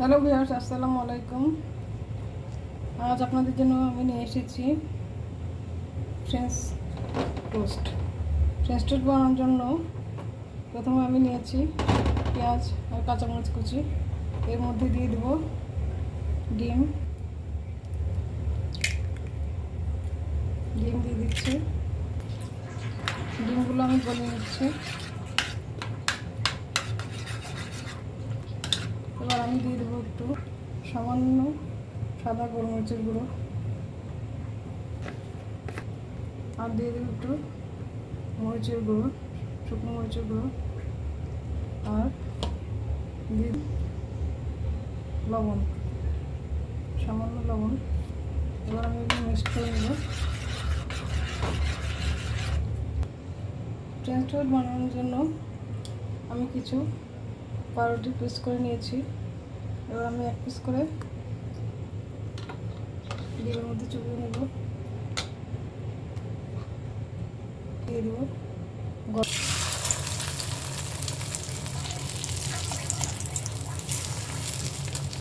Hello viewers, আসসালামু আলাইকুম। আজ আপনাদের জন্য আমি নিয়ে এসেছি ফ্রেঞ্চ টোস্ট। ফ্রেঞ্চ টোস্ট বানানোর জন্য প্রথমে আমি নিয়েছি পেঁয়াজ আর কাঁচামরিচ কুচি। এর মধ্যে দিয়ে দেব ডিম দিয়ে দিচ্ছি। ডিমগুলো আমি গলিয়ে নিচ্ছি। এবার আমি দিয়ে দেবো একটু সামান্য সাদা গোলমরিচের গুঁড়ো, আর দিয়ে দেবো একটু মরিচের গুঁড়ো, শুকনো মরিচের গুঁড়ো, আর দিয়ে লবণ, সামান্য লবণ। এবার আমি এগুলো মিক্স করে নেব। ফ্রেঞ্চ টোস্ট বানানোর জন্য আমি কিছু পাউরুটি পিস করে নিয়েছি। এবার আমি এক পিস করে ডিমের মধ্যে চুবিয়ে নেব। দিয়ে দেবো